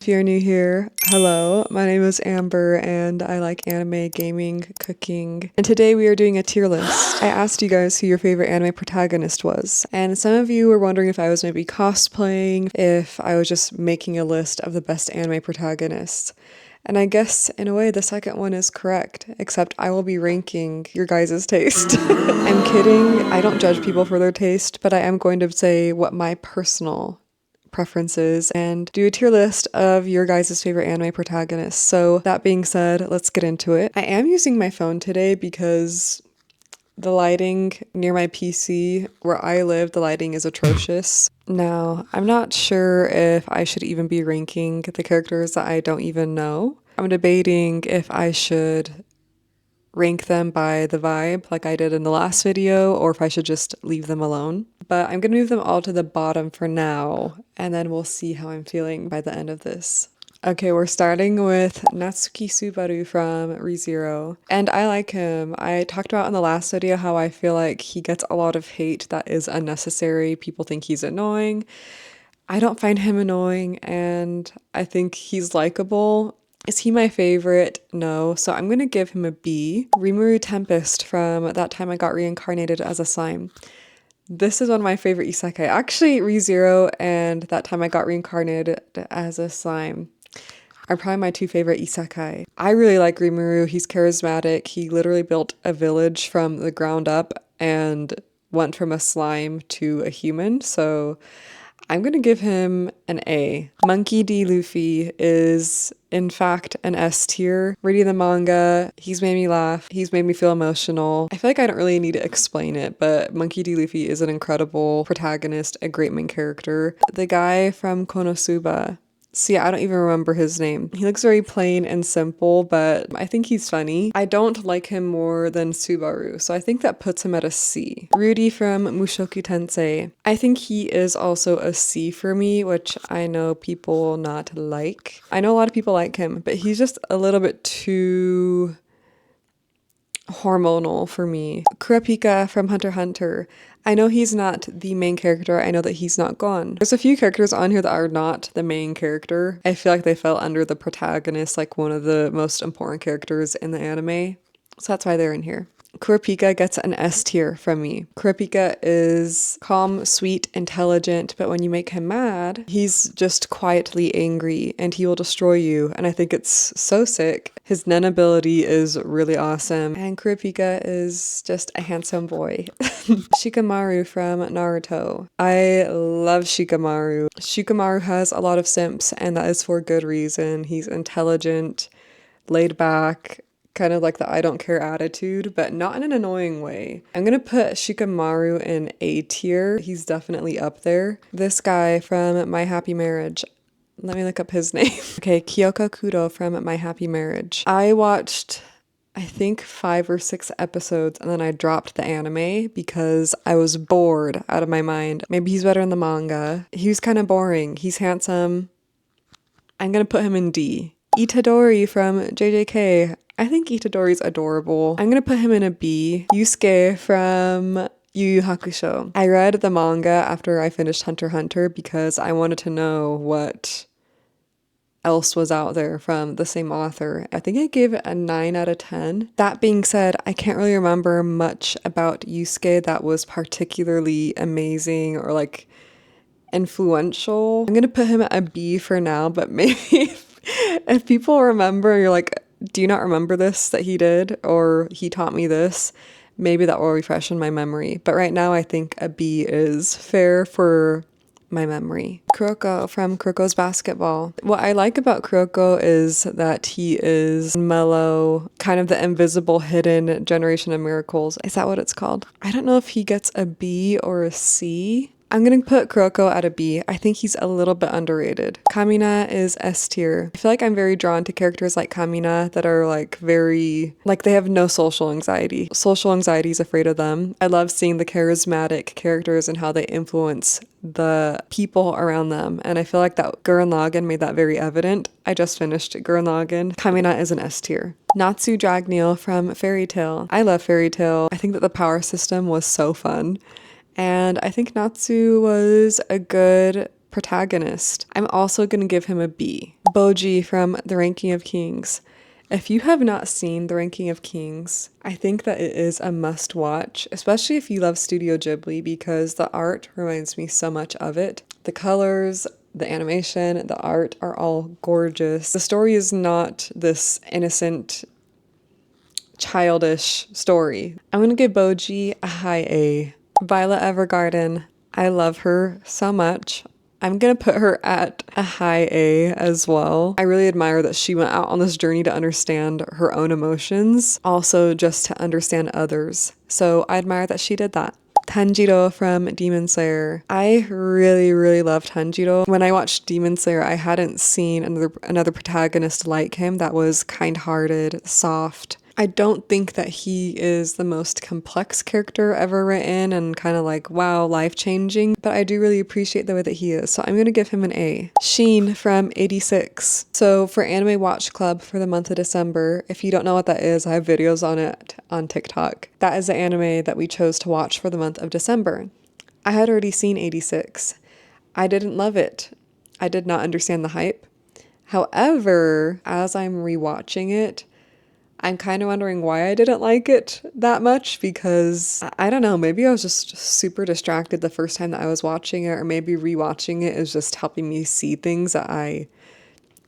If you're new here, hello, my name is Amber and I like anime, gaming, cooking, and today we are doing a tier list. I asked you guys who your favorite anime protagonist was, and some of you were wondering if I was maybe cosplaying, if I was just making a list of the best anime protagonists. And I guess in a way the second one is correct, except I will be ranking your guys' taste. I'm kidding, I don't judge people for their taste, but I am going to say what my personal preferences and do a tier list of your guys' favorite anime protagonists. So that being said, let's get into it. I am using my phone today because the lighting near my PC where I live, the lighting is atrocious. Now, I'm not sure if I should even be ranking the characters that I don't even know. I'm debating if I should rank them by the vibe like I did in the last video, or if I should just leave them alone. But I'm gonna move them all to the bottom for now, and then we'll see how I'm feeling by the end of this. Okay, we're starting with Natsuki Subaru from ReZero, and I like him. I talked about in the last video how I feel like he gets a lot of hate that is unnecessary. People think he's annoying. I don't find him annoying, and I think he's likable. Is he my favorite? No, so I'm gonna give him a B. Rimuru Tempest from That Time I Got Reincarnated as a Slime. This is one of my favorite isekai. Actually, ReZero and That Time I Got Reincarnated as a Slime are probably my two favorite isekai. I really like Rimuru. He's charismatic. He literally built a village from the ground up and went from a slime to a human, so I'm gonna give him an A. Monkey D. Luffy is, in fact, an S tier. Reading the manga, he's made me laugh. He's made me feel emotional. I feel like I don't really need to explain it, but Monkey D. Luffy is an incredible protagonist, a great main character. The guy from Konosuba. See, I don't even remember his name. He looks very plain and simple, but I think he's funny. I don't like him more than Subaru, so I think that puts him at a C. Rudy from Mushoku Tensei. I think he is also a C for me, which I know people will not like. I know a lot of people like him, but he's just a little bit too hormonal for me. Kurapika from Hunter x Hunter. I know he's not the main character. I know that he's not Gon. There's a few characters on here that are not the main character. I feel like they fell under the protagonist, like one of the most important characters in the anime. So that's why they're in here. Kurapika gets an S tier from me. Kurapika is calm, sweet, intelligent, but when you make him mad, he's just quietly angry and he will destroy you. And I think it's so sick. His Nen ability is really awesome. And Kurapika is just a handsome boy. Shikamaru from Naruto. I love Shikamaru. Shikamaru has a lot of simps, and that is for good reason. He's intelligent, laid back, kind of like the I don't care attitude, but not in an annoying way. I'm gonna put Shikamaru in A tier. He's definitely up there. This guy from My Happy Marriage. Let me look up his name. Okay, Kiyoka Kudo from My Happy Marriage. I watched, I think, 5 or 6 episodes, and then I dropped the anime because I was bored out of my mind. Maybe he's better in the manga. He was kind of boring. He's handsome. I'm gonna put him in D. Itadori from JJK. I think Itadori's adorable. I'm gonna put him in a B. Yusuke from Yu Yu Hakusho. I read the manga after I finished Hunter x Hunter because I wanted to know what else was out there from the same author. I think I gave it a 9 out of 10. That being said, I can't really remember much about Yusuke that was particularly amazing or like influential. I'm gonna put him at a B for now, but maybe if people remember, you're like, do you not remember this that he did, or he taught me this, maybe that will refresh in my memory. But right now I think a B is fair for my memory. Kuroko from Kuroko's Basketball. What I like about Kuroko is that he is mellow, kind of the invisible hidden generation of miracles. Is that what it's called? I don't know if he gets a B or a C. I'm gonna put Kuroko at a B. I think he's a little bit underrated. Kamina is S tier. I feel like I'm very drawn to characters like Kamina that are like very, like they have no social anxiety. Social anxiety is afraid of them. I love seeing the charismatic characters and how they influence the people around them. And I feel like that Gurren Lagann made that very evident. I just finished Gurren Lagann. Kamina is an S tier. Natsu Dragneel from Fairy Tail. I love Fairy Tail. I think that the power system was so fun. And I think Natsu was a good protagonist. I'm also gonna give him a B. Bojji from The Ranking of Kings. If you have not seen The Ranking of Kings, I think that it is a must watch, especially if you love Studio Ghibli, because the art reminds me so much of it. The colors, the animation, the art are all gorgeous. The story is not this innocent, childish story. I'm gonna give Bojji a high A. Violet Evergarden. I love her so much. I'm gonna put her at a high A as well. I really admire that she went out on this journey to understand her own emotions, also just to understand others. So I admire that she did that. Tanjiro from Demon Slayer. I really love Tanjiro. When I watched Demon Slayer, I hadn't seen another protagonist like him that was kind-hearted, soft. I don't think that he is the most complex character ever written and kind of like, wow, life-changing, but I do really appreciate the way that he is, so I'm gonna give him an A. Shin from 86. So for Anime Watch Club for the month of December, if you don't know what that is, I have videos on it on TikTok. That is the anime that we chose to watch for the month of December. I had already seen 86. I didn't love it. I did not understand the hype. However, as I'm rewatching it, I'm kind of wondering why I didn't like it that much, because I don't know, maybe I was just super distracted the first time that I was watching it, or maybe rewatching it is just helping me see things that I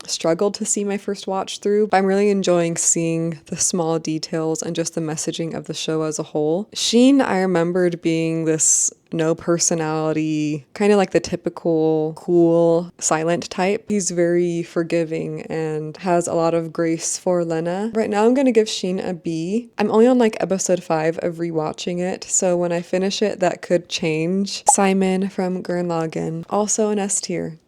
struggled to see my first watch through. But I'm really enjoying seeing the small details and just the messaging of the show as a whole. Shin, I remembered being this no personality, kind of like the typical cool, silent type. He's very forgiving and has a lot of grace for Lena. Right now I'm gonna give Shin a B. I'm only on like episode 5 of rewatching it, so when I finish it, that could change. Simon from Gurren Lagann, also an S tier.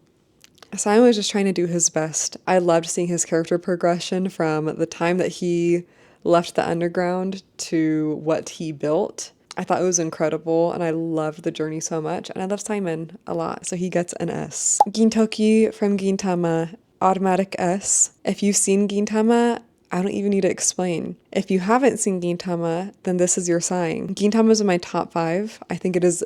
Simon was just trying to do his best. I loved seeing his character progression from the time that he left the underground to what he built. I thought it was incredible, and I loved the journey so much, and I love Simon a lot, so he gets an S. Gintoki from Gintama, automatic S. If you've seen Gintama, I don't even need to explain. If you haven't seen Gintama, then this is your sign. Gintama is in my top 5. I think it is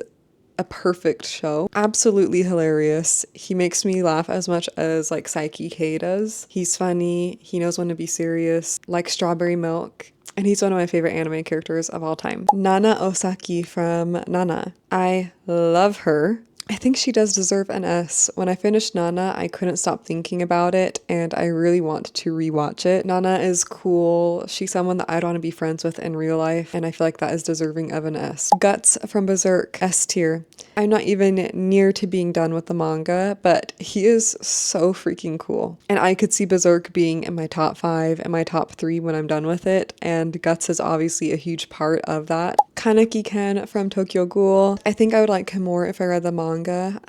a perfect show. Absolutely hilarious. He makes me laugh as much as like Saiki K does. He's funny. He knows when to be serious, like Strawberry Milk. And he's one of my favorite anime characters of all time. Nana Osaki from Nana. I love her. I think she does deserve an S. When I finished Nana, I couldn't stop thinking about it, and I really want to rewatch it. Nana is cool. She's someone that I'd want to be friends with in real life, and I feel like that is deserving of an S. Guts from Berserk, S tier. I'm not even near to being done with the manga, but he is so freaking cool. And I could see Berserk being in my top 5 and my top 3 when I'm done with it, and Guts is obviously a huge part of that. Kaneki Ken from Tokyo Ghoul. I think I would like him more if I read the manga.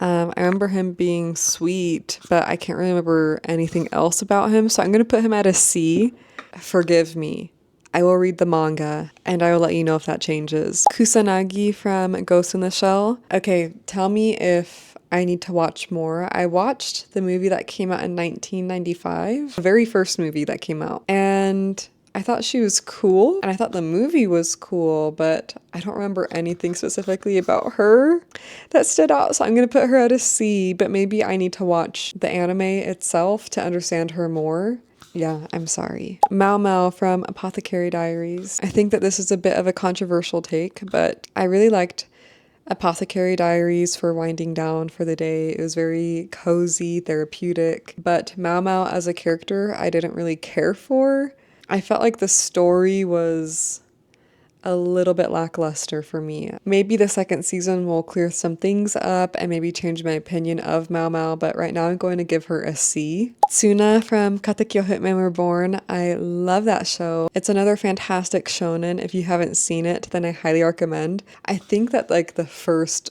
I remember him being sweet, but I can't really remember anything else about him, so I'm going to put him at a C. Forgive me. I will read the manga, and I will let you know if that changes. Kusanagi from Ghost in the Shell. Okay, tell me if I need to watch more. I watched the movie that came out in 1995, the very first movie that came out, and I thought she was cool, and I thought the movie was cool, but I don't remember anything specifically about her that stood out, so I'm gonna put her at a C, but maybe I need to watch the anime itself to understand her more. Yeah, I'm sorry. Maomao from Apothecary Diaries. I think that this is a bit of a controversial take, but I really liked Apothecary Diaries for winding down for the day. It was very cozy, therapeutic, but Maomao as a character, I didn't really care for. I felt like the story was a little bit lackluster for me. Maybe the second season will clear some things up and maybe change my opinion of Maomao, but right now I'm going to give her a C. Tsuna from Katekyo Hitman Reborn. I love that show. It's another fantastic shonen. If you haven't seen it, then I highly recommend. I think that like the first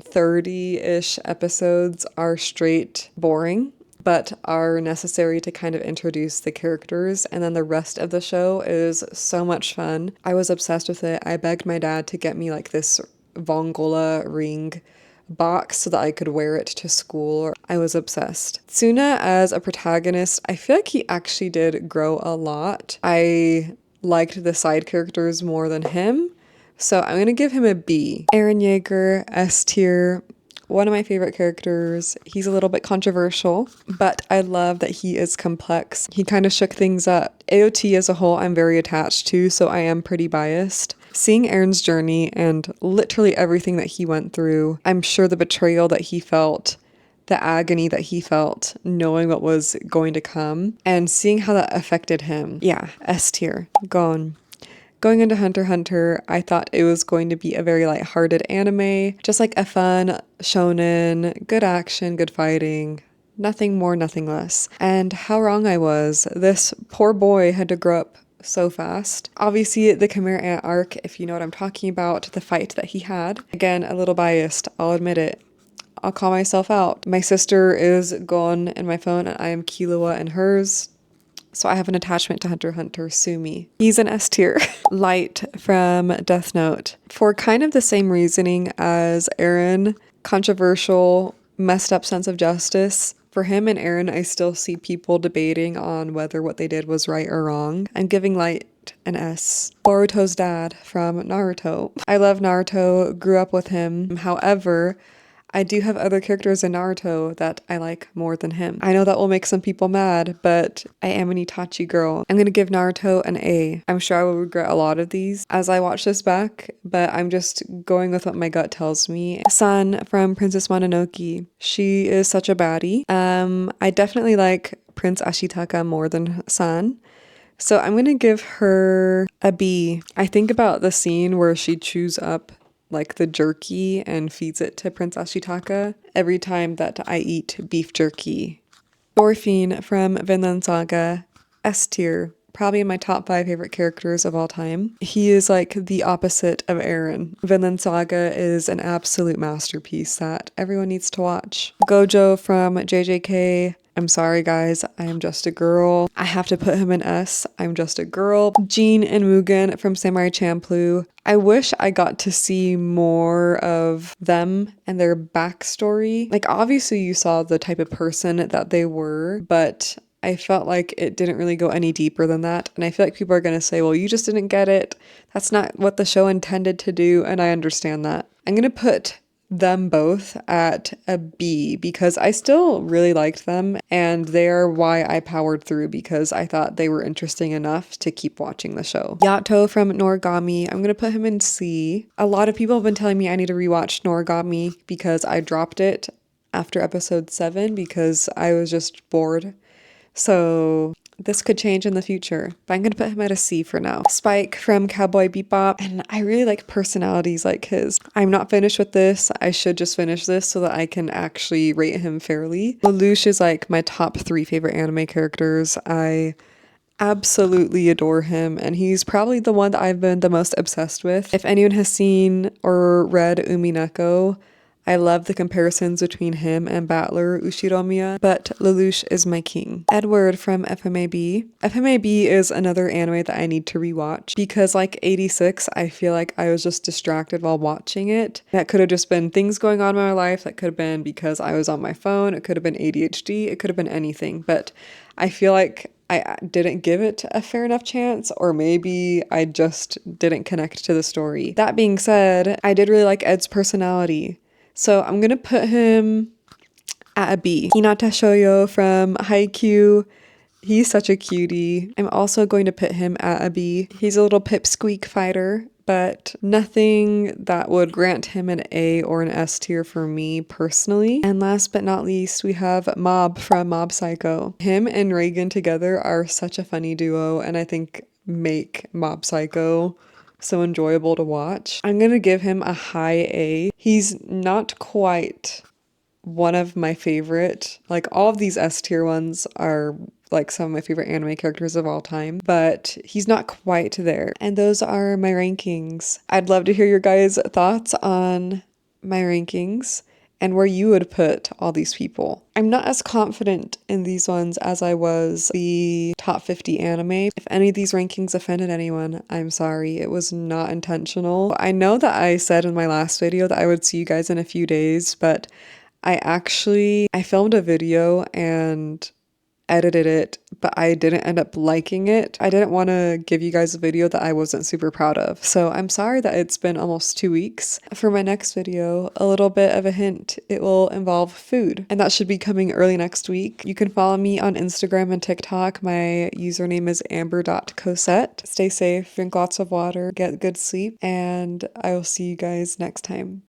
30-ish episodes are straight boring, but are necessary to kind of introduce the characters, and then the rest of the show is so much fun. I was obsessed with it. I begged my dad to get me like this Vongola ring box so that I could wear it to school. I was obsessed. Tsuna as a protagonist, I feel like he actually did grow a lot. I liked the side characters more than him, so I'm gonna give him a B. Eren Yeager, S tier. one of my favorite characters. He's a little bit controversial, but I love that he is complex. He kind of shook things up. AOT as a whole, I'm very attached to, so I am pretty biased. Seeing Eren's journey and literally everything that he went through, I'm sure the betrayal that he felt, the agony that he felt, knowing what was going to come, and seeing how that affected him. Yeah, S tier, gone. Going into Hunter x Hunter, I thought it was going to be a very lighthearted anime, just like a fun shonen, good action, good fighting, nothing more, nothing less. And how wrong I was. This poor boy had to grow up so fast. Obviously, the Chimera Ant arc, if you know what I'm talking about, the fight that he had. Again, a little biased, I'll admit it. I'll call myself out. My sister is Gon in my phone, and I am Killua in hers. So I have an attachment to Hunter x Hunter, sue me. He's an S tier. Light from Death Note. For kind of the same reasoning as Eren, controversial, messed up sense of justice. For him and Eren, I still see people debating on whether what they did was right or wrong. I'm giving Light an S. Boruto's dad from Naruto. I love Naruto, grew up with him. However, I do have other characters in Naruto that I like more than him. I know that will make some people mad, but I am an Itachi girl. I'm gonna give Naruto an A. I'm sure I will regret a lot of these as I watch this back, but I'm just going with what my gut tells me. San from Princess Mononoke. She is such a baddie. I definitely like Prince Ashitaka more than San. So I'm gonna give her a B. I think about the scene where she chews up like the jerky and feeds it to Prince Ashitaka every time that I eat beef jerky. Thorfinn from Vinland Saga, S tier, probably in my top 5 favorite characters of all time. He is like the opposite of Eren. Vinland Saga is an absolute masterpiece that everyone needs to watch. Gojo from JJK. I'm sorry guys, I am just a girl. I have to put him in S. I'm just a girl. Jin and Mugen from Samurai Champloo. I wish I got to see more of them and their backstory. Like obviously you saw the type of person that they were, but I felt like it didn't really go any deeper than that. And I feel like people are going to say, well, you just didn't get it. That's not what the show intended to do. And I understand that. I'm going to put them both at a B because I still really liked them and they're why I powered through because I thought they were interesting enough to keep watching the show. Yato from Noragami, I'm gonna put him in C. A lot of people have been telling me I need to rewatch Noragami because I dropped it after episode 7 because I was just bored. So this could change in the future, but I'm gonna put him at a C for now. Spike from Cowboy Bebop, and I really like personalities like his. I'm not finished with this. I should just finish this so that I can actually rate him fairly. Lelouch is like my top 3 favorite anime characters. I absolutely adore him, and he's probably the one that I've been the most obsessed with. If anyone has seen or read Umineko, I love the comparisons between him and Battler Ushiromiya, but Lelouch is my king. Edward from FMAB. FMAB is another anime that I need to rewatch because like 86, I feel like I was just distracted while watching it. That could have just been things going on in my life. That could have been because I was on my phone. It could have been ADHD. It could have been anything, but I feel like I didn't give it a fair enough chance, or maybe I just didn't connect to the story. That being said, I did really like Ed's personality. So I'm going to put him at a B. Hinata Shoyo from Haikyuu. He's such a cutie. I'm also going to put him at a B. He's a little pipsqueak fighter, but nothing that would grant him an A or an S tier for me personally. And last but not least, we have Mob from Mob Psycho. Him and Reagan together are such a funny duo, and I think make Mob Psycho so enjoyable to watch. I'm gonna give him a high A. He's not quite one of my favorite, like all of these S tier ones are like some of my favorite anime characters of all time, but he's not quite there. And those are my rankings. I'd love to hear your guys' thoughts on my rankings and where you would put all these people. I'm not as confident in these ones as I was the top 50 anime. If any of these rankings offended anyone, I'm sorry. It was not intentional. I know that I said in my last video that I would see you guys in a few days, but I filmed a video and edited it but I didn't end up liking it. I didn't want to give you guys a video that I wasn't super proud of. So I'm sorry that it's been almost 2 weeks. For my next video, a little bit of a hint, it will involve food, and that should be coming early next week. You can follow me on Instagram and TikTok. My username is amber.cosette. Stay safe, drink lots of water, get good sleep, and I will see you guys next time.